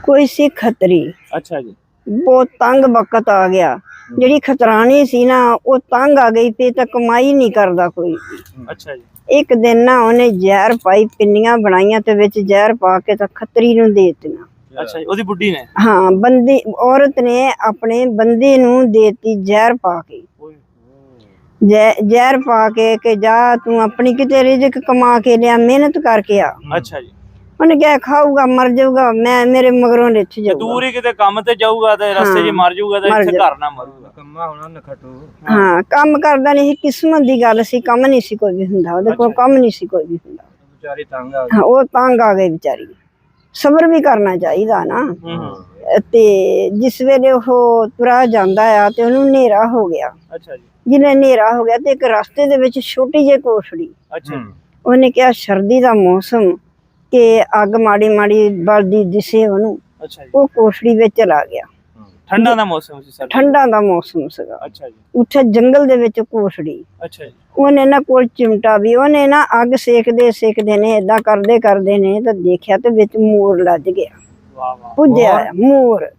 ਕੋਈ ਸੀ ਖੱਤਰੀ। ਅੱਛਾ ਜੀ। ਬਹੁਤ ਤੰਗ ਵਕਤ ਆ ਗਿਆ। ਜਿਹੜੀ ਖਤਰਾਣੀ ਸੀ ਨਾ ਉਹ ਤੰਗ ਆ ਗਈ ਤੇ ਤਾਂ ਕਮਾਈ ਨਹੀਂ ਕਰਦਾ ਕੋਈ। ਅੱਛਾ ਜੀ। ਇੱਕ ਦਿਨ ਨਾ ਉਹਨੇ ਜ਼ਹਿਰ ਪਾਈ, ਪਿੰਨੀਆਂ ਬਣਾਈਆਂ ਤੇ ਵਿੱਚ ਜ਼ਹਿਰ ਪਾ ਕੇ ਤਾਂ ਖੱਤਰੀ ਨੂੰ ਦੇ ਦਿੱਤੀਆਂ। ਅੱਛਾ ਜੀ, ਉਹਦੀ ਬੁੱਢੀ ਨੇ? ਹਾਂ, ਬੰਦੀ ਔਰਤ ਨੇ ਆਪਣੇ ਬੰਦੇ ਨੂੰ ਦੇਤੀ ਜ਼ਹਿਰ ਪਾ ਕੇ। ਜ਼ਹਿਰ ਪਾ ਕੇ ਕਿ ਜਾ ਤੂੰ ਆਪਣੀ ਕਿਤੇ ਰਿਜ਼ਕ ਕਮਾ ਕੇ ਲਿਆ, ਮਿਹਨਤ ਕਰਕੇ ਆ। ਅੱਛਾ ਜੀ। ਉਹਨੇ ਕਿਹਾ ਖਾਊਗਾ ਮਰ ਜਾਊਗਾ, ਮੈਂ ਮੇਰੇ ਮਗਰੋਂ ਰਿੱਛ ਜਾਊਗਾ। ਦੂਰ ਹੀ ਕਿਤੇ ਕੰਮ ਤੇ ਜਾਊਗਾ ਤੇ ਰਸਤੇ 'ਚ ਮਰ ਜਾਊਗਾ ਤੇ ਇੱਥੇ ਘਰ ਨਾ ਮਰੂਗਾ। ਕੰਮਾ ਹੋਣਾ ਨਖਟੂ। ਹਾਂ, ਕੰਮ ਕਰਦਾ ਨਹੀਂ ਸੀ, ਕਿਸਮਤ ਦੀ ਗੱਲ ਸੀ, ਕੰਮ ਨਹੀਂ ਸੀ ਕੋਈ ਵੀ ਹੁੰਦਾ ਉਹਦੇ ਕੋਲ, ਕੰਮ ਨਹੀਂ ਸੀ ਕੋਈ ਵੀ ਹੁੰਦਾ। ਵਿਚਾਰੀ ਤੰਗ ਆ ਗਈ। ਉਹ ਤੰਗ ਆ ਗਈ ਵਿਚਾਰੀ। ਸਬਰ ਵੀ ਕਰਨਾ ਚਾਹੀਦਾ ਨਾ। ਤੇ ਜਿਸ ਵੇਲੇ ਉਹ ਤੁਰਾ ਜਾਂਦਾ ਆ ਤੇ ਉਹਨੂੰ ਹਨੇਰਾ ਹੋ ਗਿਆ। ਅੱਛਾ ਜੀ। ਜਿਹਨੇ ਹਨੇਰਾ ਹੋ ਗਿਆ ਤੇ ਇੱਕ ਰਸਤੇ ਦੇ ਵਿੱਚ ਛੋਟੀ ਜਿਹੀ ਕੋਠੜੀ। ਅੱਛਾ ਜੀ। ਉਹਨੇ ਕਿਹਾ ਸਰਦੀ ਦਾ ਮੌਸਮ ਕਿ ਅੱਗ ਮਾੜੀ ਮਾੜੀ ਬਲਦੀ ਦਿਸੇ ਉਹਨੂੰ। ਅੱਛਾ ਜੀ। ਉਹ ਕੋਠੜੀ ਵਿੱਚ ਚਲਾ ਗਿਆ। ਠੰਡਾ ਦਾ ਮੌਸਮ ਸੀ ਸਰ? ਠੰਡਾ ਦਾ ਮੌਸਮ ਸੀਗਾ। ਅੱਛਾ ਜੀ। ਉੱਥੇ ਜੰਗਲ ਦੇ ਵਿੱਚ ਕੋਠੜੀ। ਅੱਛਾ ਜੀ। ਉਹਨੇ ਨਾ ਕੋਲ ਚਿਮਟਾ ਵੀ, ਉਹਨੇ ਨਾ ਅੱਗ ਸੇਕਦੇ ਨੇ, ਏਦਾਂ ਕਰਦੇ ਨੇ ਤਾਂ ਦੇਖਿਆ ਤੇ ਵਿੱਚ ਮੋਰ ਲੱਜ ਗਿਆ। ਵਾਹ ਵਾਹ। ਭੁੱਜਿਆ ਮੋਰ।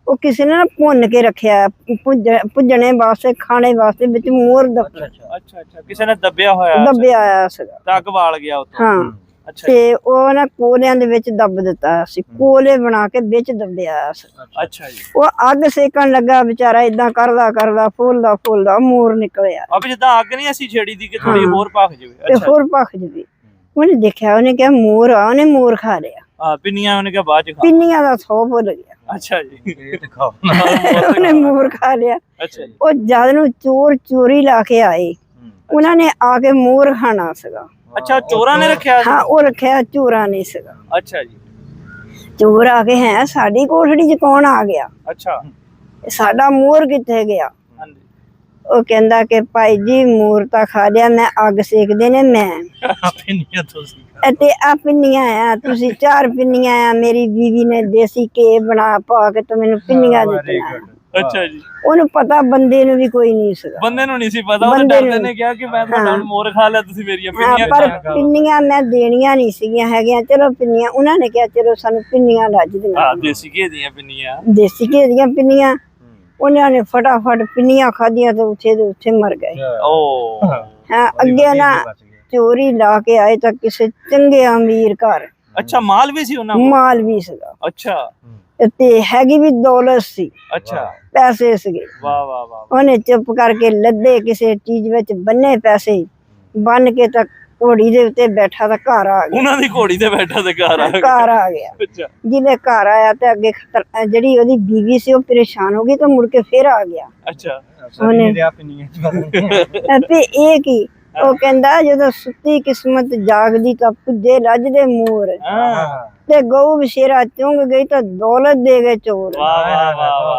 ਉਹ ਕਿਸੇ ਨੇ ਨਾ ਭੁੰਨ ਕੇ ਰੱਖਿਆ ਭੁੱਜਣੇ ਵਾਸਤੇ, ਖਾਣੇ ਵਾਸਤੇ, ਵਿੱਚ ਮੋਰ ਦੱਬਿਆ। ਅੱਛਾ ਅੱਛਾ, ਕਿਸੇ ਨੇ ਦੱਬਿਆ ਹੋਇਆ ਸੀਗਾ। ਤਾਂ ਅੱਗ ਬਾਲ ਗਿਆ ਉੱਥੋਂ। ਹਾਂ। ਤੇ ਉਹ ਨਾ ਕੋਲਿਆਂ ਦੇ ਵਿੱਚ ਦੱਬ ਦਿੱਤਾ ਸੀ, ਕੋਲੇ ਬਣਾ ਕੇ ਵਿੱਚ ਦੱਬਿਆ ਸੀ। ਅੱਛਾ ਜੀ। ਉਹ ਅੱਗ ਸੇਕਣ ਲੱਗਾ ਵਿਚਾਰਾ, ਏਦਾਂ ਕਰਦਾ ਫੁੱਲਦਾ ਮੋਰ ਨਿਕਲਿਆ। ਅਬ ਜਿੱਦਾਂ ਅੱਗ ਨਹੀਂ ਅਸੀਂ ਛੇੜੀ ਦੀ ਕਿ ਥੋੜੀ ਹੋਰ ਭਖ ਜਾਵੇ। ਤੇ ਹੋਰ ਭਖ ਜਾਵੇ। ਉਹਨੇ ਦੇਖਿਆ, ਉਹਨੇ ਕਿਹਾ ਮੋਰ ਆ, ਉਹਨੇ ਮੋਰ ਖਾ ਲਿਆ। ਪਿੰਨੀਆਂ ਉਹਨੇ ਕਿਹਾ ਬਾਅਦ ਚ ਖਾ। ਪਿੰਨੀਆਂ ਦਾ ਸੌ ਭੁੱਲ ਗਿਆ। ਅੱਛਾ ਜੀ। ਉਹਨੇ ਮੋਰ ਖਾ ਲਿਆ। ਅੱਛਾ ਜੀ। ਉਹ ਜਦ ਨੂੰ ਚੋਰ ਚੋਰੀ ਲਾ ਕੇ ਆਏ, ਉਹਨਾਂ ਨੇ ਆ ਕੇ ਮੋਰ ਖਾਣਾ ਸੀਗਾ। ਅੱਛਾ, ਚੋਰਾਂ ਨੇ ਰੱਖਿਆ? ਹਾਂ, ਉਹ ਰੱਖਿਆ ਚੋਰਾਂ ਨੇ ਸੀਗਾ। ਅੱਛਾ ਜੀ। ਚੋਰ ਆ ਕੇ ਹੈ ਸਾਡੀ ਕੋਠੜੀ 'ਚ ਕੌਣ ਆ ਗਿਆ? ਅੱਛਾ। ਸਾਡਾ ਮੋਰ ਕਿੱਥੇ ਗਿਆ? ਹਾਂਜੀ। ਉਹ ਕਹਿੰਦਾ ਕਿ ਭਾਈ ਜੀ ਮੋਰ ਤਾਂ ਖਾ ਲਿਆ, ਮੈਂ ਅੱਗ ਸੇਕਦੇ ਨੇ ਮੈਂ। ਪਿੰਨੀਆਂ ਤੁਸੀਂ ਤੇ ਆ ਪਿੰਨੀਆਂ ਆ, ਤੁਸੀਂ 4 ਪਿੰਨੀਆਂ ਆ, ਮੇਰੀ ਬੀਵੀ ਨੇ ਦੇਸੀ ਘੇ ਬਣਾ ਪਾ ਕੇ ਤੇ ਮੈਨੂੰ ਪਿੰਨੀਆਂ ਦਿੱਤੀਆਂ। ਅੱਛਾ ਜੀ। ਉਹਨੂੰ ਪਤਾ ਬੰਦੇ ਨੂੰ ਵੀ ਕੋਈ ਨਹੀਂ ਸੀਗਾ। ਬੰਦੇ ਨੂੰ ਨਹੀਂ ਸੀ ਪਤਾ, ਉਹ ਡਰਦੇ ਨੇ ਕਿਹਾ ਕਿ ਮੈਂ ਤੁਹਾਡਾ ਮੋਰ ਖਾ ਲਿਆ, ਤੁਸੀਂ ਮੇਰੀਆਂ ਪਿੰਨੀਆਂ ਪਰ ਪਿੰਨੀਆਂ ਮੈਂ ਦੇਣੀਆਂ ਨਹੀਂ ਸੀਗੀਆਂ ਹੈਗੀਆਂ। ਚਲੋ ਪਿੰਨੀਆਂ, ਉਹਨਾਂ ਨੇ ਕਿਹਾ ਚਲੋ ਸਾਨੂੰ ਪਿੰਨੀਆਂ ਲੱਜ ਦੀਆਂ। ਦੇਸੀ ਘੇ ਦੀਆਂ ਪਿੰਨੀਆਂ। ਦੇਸੀ ਘੇ ਦੀਆਂ ਪਿੰਨੀਆਂ। ਉਹਨਾਂ ਨੇ ਫਟਾਫਟ ਪਿੰਨੀਆਂ ਖਾਧੀਆਂ ਤੇ ਉੱਥੇ ਮਰ ਗਏ। ਹਾਂ, ਅੱਗੇ ਨਾ ਚੋਰੀ ਲਾ ਕੇ ਆਏ ਤਾਂ ਕਿਸੇ ਚੰਗੇ ਅਮੀਰ ਘਰ। ਅੱਛਾ, ਮਾਲ ਵੀ ਸੀ ਉਹਨਾਂ ਕੋਲ? ਮਾਲ ਵੀ ਸੀਗਾ। ਅੱਛਾ। ਤੇ ਹੈਗੀ ਵੀ ਦੌਲਤ ਸੀ। ਅੱਛਾ। ਪੈਸੇ ਸੀਗੇ। ਵਾਹ ਵਾਹ ਵਾਹ। ਉਹਨੇ ਚੁੱਪ ਕਰਕੇ ਲੱਦੇ ਕਿਸੇ ਚੀਜ਼ ਵਿੱਚ ਬੰਨੇ ਪੈਸੇ, ਬੰਨ ਕੇ ਤਾਂ ਘੋੜੀ ਦੇ ਉੱਤੇ ਬੈਠਾ ਤਾਂ ਘਰ ਆ ਗਿਆ। ਉਹਨਾਂ ਦੀ ਘੋੜੀ ਤੇ ਬੈਠਾ ਤੇ ਘਰ ਆ ਗਿਆ। ਅੱਛਾ। ਜਿਹਦੇ ਘਰ ਆਇਆ ਤੇ ਅੱਗੇ ਜਿਹੜੀ ਉਹਦੀ ਬੀਵੀ ਸੀ ਉਹ ਪਰੇਸ਼ਾਨ ਹੋ ਗਈ ਤਾਂ ਮੁੜ ਕੇ ਫਿਰ ਆ ਗਿਆ। ਅੱਛਾ। ਉਹਨੇ ਤੇ ਇਹ ਕੀ, ਉਹ ਕਹਿੰਦਾ ਜਦੋਂ ਸੁੱਤੀ ਕਿਸਮਤ ਜਾਗਦੀ ਤਾਂ ਪੁੱਜੇ ਲੱਜਦੇ ਮੋਰ। ਤੇ ਗਊ ਵਿਸ਼ੇਰਾ ਚੁੰਗ ਗਈ ਤਾਂ ਦੌਲਤ ਦੇ ਗਏ ਚੋਰ। ਵਾਹ ਵਾਹ ਵਾਹ।